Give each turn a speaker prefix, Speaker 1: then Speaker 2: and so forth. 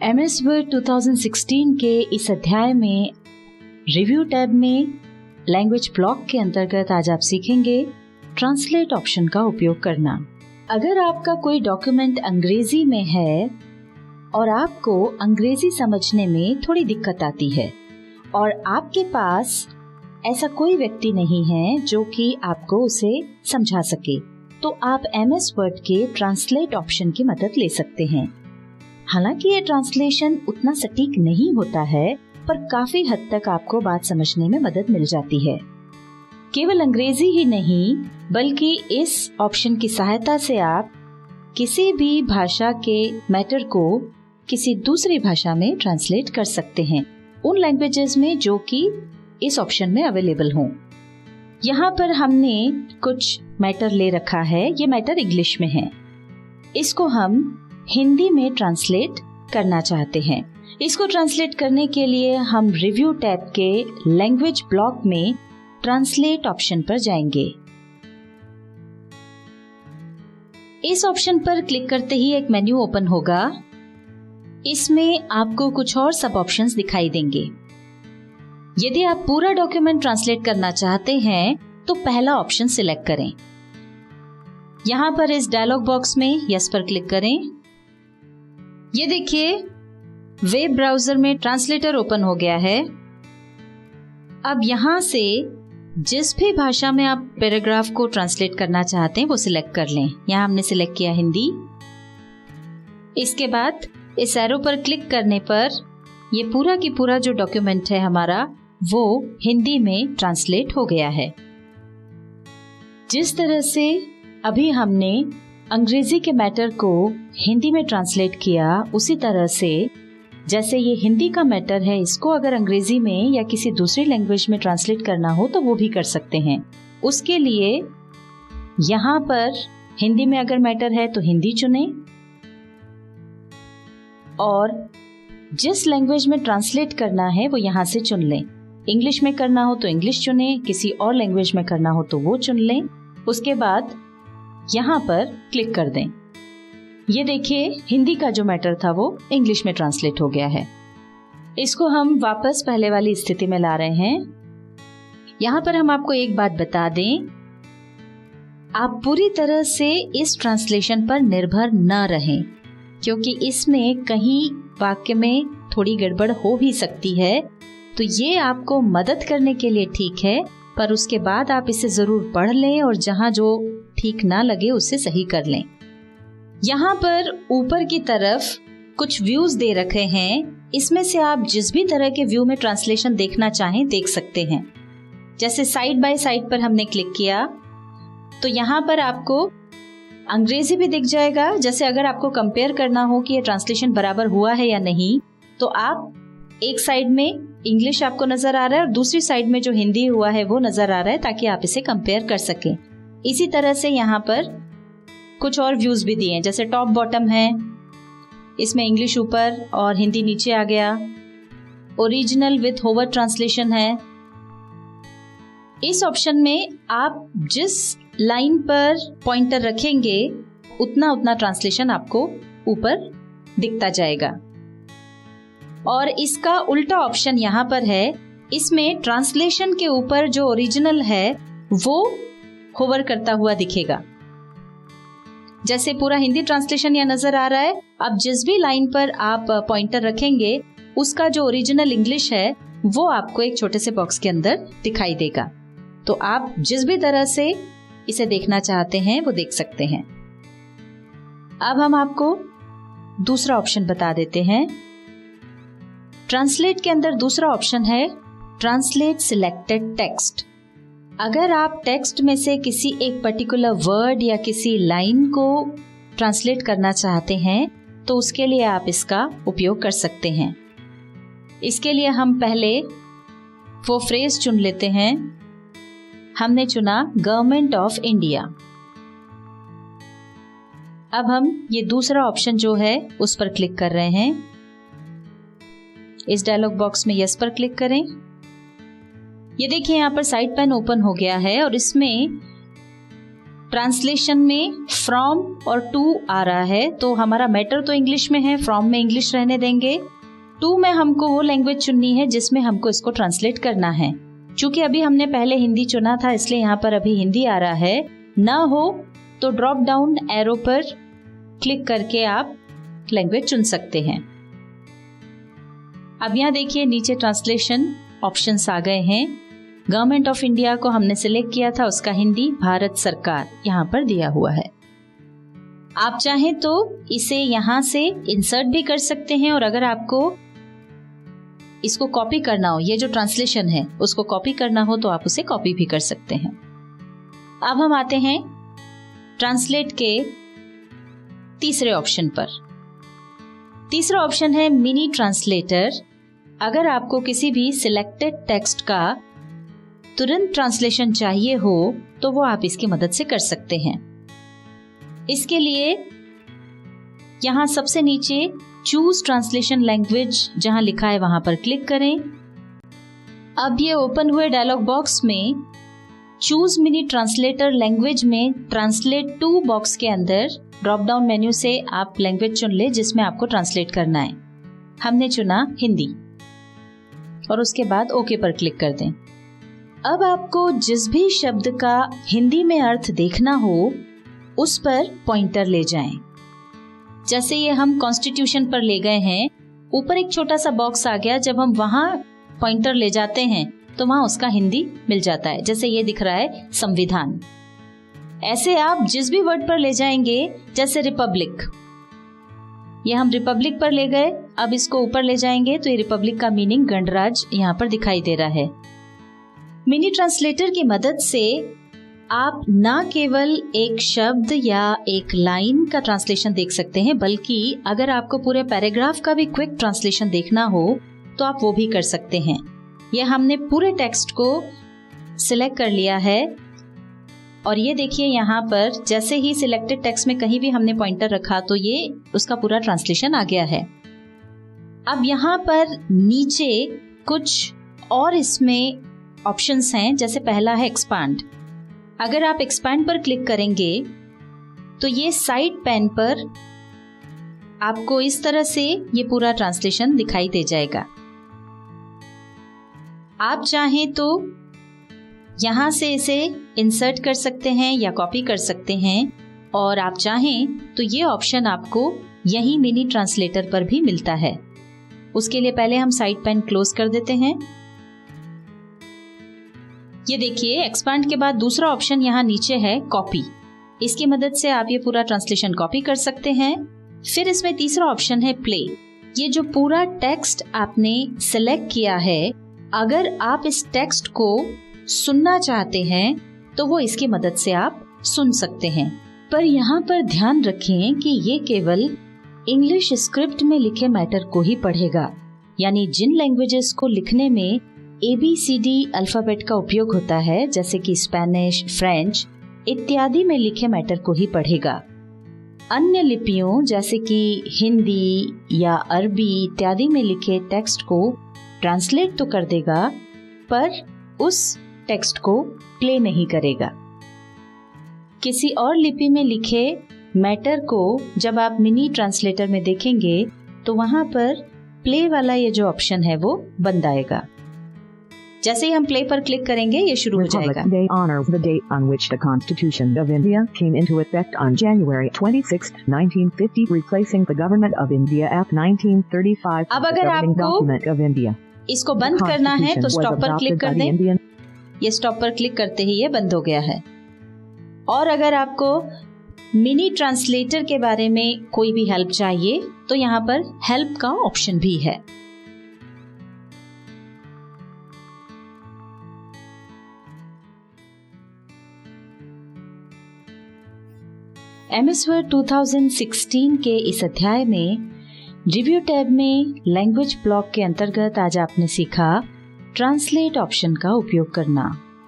Speaker 1: MS word 2016 के इस अध्याय में रिव्यू टैब में लैंग्वेज ब्लॉक के अंतर्गत आज आप सीखेंगे ट्रांसलेट ऑप्शन का उपयोग करना। अगर आपका कोई डॉक्यूमेंट अंग्रेजी में है और आपको अंग्रेजी समझने में थोड़ी दिक्कत आती है और आपके पास ऐसा कोई व्यक्ति नहीं है जो कि आपको उसे समझा सके, तो आप MS वर्ड के ट्रांसलेट ऑप्शन की मदद ले सकते हैं। हालांकि ये ट्रांसलेशन उतना सटीक नहीं होता है, पर काफी हद तक आपको बात समझने में मदद मिल जाती है। केवल अंग्रेजी ही नहीं, बल्कि इस ऑप्शन की सहायता से आप किसी भी भाषा के मैटर को किसी दूसरी भाषा में ट्रांसलेट कर सकते हैं, उन लैंग्वेजेस में जो कि इस ऑप्शन में अवेलेबल हों। यहाँ पर हमने कुछ मैटर ले रखा है। ये मैटर इंग्लिश में है, इसको हम हिंदी में ट्रांसलेट करना चाहते हैं। इसको ट्रांसलेट करने के लिए हम रिव्यू टैब के लैंग्वेज ब्लॉक में ट्रांसलेट ऑप्शन पर जाएंगे। इस ऑप्शन पर क्लिक करते ही एक मेन्यू ओपन होगा। इसमें आपको कुछ और सब ऑप्शंस दिखाई देंगे। यदि आप पूरा डॉक्यूमेंट ट्रांसलेट करना चाहते हैं तो पहला ऑप्शन सिलेक्ट करें। यहाँ पर इस डायलॉग बॉक्स में यस पर क्लिक करें। ये देखिए, वेब ब्राउजर में ट्रांसलेटर ओपन हो गया है। अब यहाँ से जिस भी भाषा में आप पैराग्राफ को ट्रांसलेट करना चाहते हैं वो सिलेक्ट कर लें। यहाँ हमने सिलेक्ट किया हिंदी। इसके बाद इस एरो पर क्लिक करने पर ये पूरा की पूरा जो डॉक्यूमेंट है हमारा वो हिंदी में ट्रांसलेट हो गया है। जिस तरह से अभी हमने अंग्रेजी के मैटर को हिंदी में ट्रांसलेट किया, उसी तरह से जैसे ये हिंदी का मैटर है, इसको अगर अंग्रेजी में या किसी दूसरी लैंग्वेज में ट्रांसलेट करना हो तो वो भी कर सकते हैं। उसके लिए यहाँ पर हिंदी में अगर मैटर है तो हिंदी चुनें और जिस लैंग्वेज में ट्रांसलेट करना है वो यहाँ से चुन लें। इंग्लिश में करना हो तो इंग्लिश चुनें, किसी और लैंग्वेज में करना हो तो वो चुन लें। उसके बाद यहाँ पर क्लिक कर दें। ये देखिए, हिंदी का जो मैटर था वो इंग्लिश में ट्रांसलेट हो गया है। इसको हम वापस पहले वाली स्थिति में ला रहे हैं। यहाँ पर हम आपको एक बात बता दें, आप पूरी तरह से इस ट्रांसलेशन पर निर्भर न रहें, क्योंकि इसमें कहीं वाक्य में थोड़ी गड़बड़ हो भी सकती है। तो ये आपको मदद करने के लिए ठीक है, पर उसके बाद आप इसे जरूर पढ़ लें और जहां जो ठीक ना लगे उससे सही कर लें। यहाँ पर ऊपर की तरफ कुछ व्यूज दे रखे हैं। इसमें से आप जिस भी तरह के व्यू में ट्रांसलेशन देखना चाहें देख सकते हैं। जैसे साइड बाय साइड पर हमने क्लिक किया तो यहाँ पर आपको अंग्रेजी भी दिख जाएगा। जैसे अगर आपको कंपेयर करना हो कि ये ट्रांसलेशन बराबर हुआ है या नहीं, तो आप एक साइड में इंग्लिश आपको नजर आ रहा है और दूसरी साइड में जो हिंदी हुआ है वो नजर आ रहा है, ताकि आप इसे कंपेयर कर सकें। इसी तरह से यहाँ पर कुछ और व्यूज भी दिए हैं, जैसे टॉप बॉटम है, इसमें इंग्लिश ऊपर और हिंदी नीचे आ गया। ओरिजिनल विथ होवर ट्रांसलेशन है। इस ऑप्शन में आप जिस लाइन पर पॉइंटर रखेंगे उतना उतना ट्रांसलेशन आपको ऊपर दिखता जाएगा। और इसका उल्टा ऑप्शन यहाँ पर है। इसमें ट्रांसलेशन के ऊपर जो ओरिजिनल है वो होवर करता हुआ दिखेगा। जैसे पूरा हिंदी ट्रांसलेशन यहाँ नजर आ रहा है। अब जिस भी लाइन पर आप पॉइंटर रखेंगे उसका जो ओरिजिनल इंग्लिश है वो आपको एक छोटे से बॉक्स के अंदर दिखाई देगा। तो आप जिस भी तरह से इसे देखना चाहते हैं वो देख सकते हैं। अब हम आपको दूसरा ऑप्शन बता देते हैं। ट्रांसलेट के अंदर दूसरा ऑप्शन है ट्रांसलेट सिलेक्टेड टेक्स्ट। अगर आप टेक्स्ट में से किसी एक पर्टिकुलर वर्ड या किसी लाइन को ट्रांसलेट करना चाहते हैं तो उसके लिए आप इसका उपयोग कर सकते हैं। इसके लिए हम पहले वो फ्रेज चुन लेते हैं। हमने चुना गवर्नमेंट ऑफ इंडिया। अब हम ये दूसरा ऑप्शन जो है उस पर क्लिक कर रहे हैं। इस डायलॉग बॉक्स में यस पर क्लिक करें। ये देखिए, यहाँ पर साइड पैन ओपन हो गया है और इसमें ट्रांसलेशन में फ्रॉम और टू आ रहा है, तो हमारा मैटर तो इंग्लिश में है, फ्रॉम में इंग्लिश रहने देंगे। टू में हमको वो लैंग्वेज चुननी है जिसमें हमको इसको ट्रांसलेट करना है। चूंकि अभी हमने पहले हिंदी चुना था, इसलिए यहाँ पर अभी हिंदी आ रहा है। ना हो तो ड्रॉप डाउन एरो पर क्लिक करके आप लैंग्वेज चुन सकते हैं। अब यहाँ देखिए नीचे ट्रांसलेशन ऑप्शंस आ गए हैं। गवर्नमेंट ऑफ इंडिया को हमने सिलेक्ट किया था, उसका हिंदी भारत सरकार यहाँ पर दिया हुआ है। आप चाहें तो इसे यहाँ से इंसर्ट भी कर सकते हैं, और अगर आपको इसको कॉपी करना हो, ये जो ट्रांसलेशन है उसको कॉपी करना हो तो आप उसे कॉपी भी कर सकते हैं। अब हम आते हैं ट्रांसलेट के तीसरे ऑप्शन पर। तीसरा ऑप्शन है मिनी ट्रांसलेटर। अगर आपको किसी भी सिलेक्टेड टेक्स्ट का तुरंत ट्रांसलेशन चाहिए हो तो वो आप इसकी मदद से कर सकते हैं। इसके लिए यहां सबसे नीचे चूज ट्रांसलेशन लैंग्वेज जहां लिखा है वहां पर क्लिक करें। अब ये ओपन हुए डायलॉग बॉक्स में चूज मिनी ट्रांसलेटर लैंग्वेज में ट्रांसलेट टू बॉक्स के अंदर ड्रॉप डाउन मेन्यू से आप लैंग्वेज चुन ले जिसमें आपको ट्रांसलेट करना है। हमने चुना हिंदी और उसके बाद ओके पर क्लिक कर दें। अब आपको जिस भी शब्द का हिंदी में अर्थ देखना हो उस पर पॉइंटर ले जाएं। जैसे ये हम कॉन्स्टिट्यूशन पर ले गए हैं, ऊपर एक छोटा सा बॉक्स आ गया, जब हम वहां पॉइंटर ले जाते हैं तो वहां उसका हिंदी मिल जाता है। जैसे ये दिख रहा है संविधान। ऐसे आप जिस भी वर्ड पर ले जाएंगे, जैसे रिपब्लिक, ये हम रिपब्लिक पर ले गए, अब इसको ऊपर ले जाएंगे तो ये रिपब्लिक का मीनिंग गणराज यहाँ पर दिखाई दे रहा है। मिनी ट्रांसलेटर की मदद से आप ना केवल एक शब्द या एक लाइन का ट्रांसलेशन देख सकते हैं, बल्कि अगर आपको पूरे पैराग्राफ का भी क्विक ट्रांसलेशन देखना हो तो आप वो भी कर सकते हैं। यह हमने पूरे टेक्स्ट को सिलेक्ट कर लिया है और ये देखिए यहाँ पर जैसे ही सिलेक्टेड टेक्स्ट में कहीं भी हमने पॉइंटर रखा तो ये उसका पूरा ट्रांसलेशन आ गया है। अब यहाँ पर नीचे कुछ और इसमें ऑप्शंस हैं। जैसे पहला है एक्सपांड। अगर आप एक्सपांड पर क्लिक करेंगे तो ये साइड पैन पर आपको इस तरह से ये पूरा ट्रांसलेशन दिखाई दे जाएगा। आप चाहें तो यहां से इसे इंसर्ट कर सकते हैं या कॉपी कर सकते हैं, और आप चाहें तो ये ऑप्शन आपको यही मिनी ट्रांसलेटर पर भी मिलता है। उसके लिए पहले हम साइड पैन क्लोज कर देते हैं। ये देखिए एक्सपांड के बाद दूसरा ऑप्शन यहाँ नीचे है कॉपी। इसकी मदद से आप ये पूरा ट्रांसलेशन कॉपी कर सकते हैं। फिर इसमें तीसरा ऑप्शन है प्ले। ये जो पूरा टेक्स्ट आपने सिलेक्ट किया है, अगर आप इस टेक्स्ट को सुनना चाहते हैं तो वो इसकी मदद से आप सुन सकते हैं। पर यहाँ पर ध्यान रखें कि ये केवल इंग्लिश स्क्रिप्ट में लिखे मैटर को ही पढ़ेगा, यानी जिन लैंग्वेजेस को लिखने में ABCD अल्फाबेट का उपयोग होता है, जैसे कि स्पेनिश, फ्रेंच इत्यादि में लिखे मैटर को ही पढ़ेगा। अन्य लिपियों जैसे कि हिंदी या अरबी इत्यादि में लिखे टेक्स्ट को ट्रांसलेट तो कर देगा, पर उस टेक्स्ट को प्ले नहीं करेगा। किसी और लिपि में लिखे मैटर को जब आप मिनी ट्रांसलेटर में देखेंगे तो वहां पर प्ले वाला ये जो ऑप्शन है वो बंद आएगा। जैसे ही हम प्ले पर क्लिक करेंगे ये शुरू हो जाएगा।
Speaker 2: Day honors the date on which the Constitution of India came into effect on January 26, 1950, replacing the Government of India Act 1935
Speaker 1: अब अगर आपको इसको बंद करना है तो स्टॉप पर क्लिक कर दें। ये स्टॉप पर क्लिक करते ही ये बंद हो गया है। और अगर आपको मिनी ट्रांसलेटर के बारे में कोई भी हेल्प चाहिए तो यहाँ पर हेल्प का ऑप्शन भी है। MS Word 2016 के इस अध्याय में रिव्यू टैब में लैंग्वेज ब्लॉक के अंतर्गत आज आपने सीखा ट्रांसलेट ऑप्शन का उपयोग करना।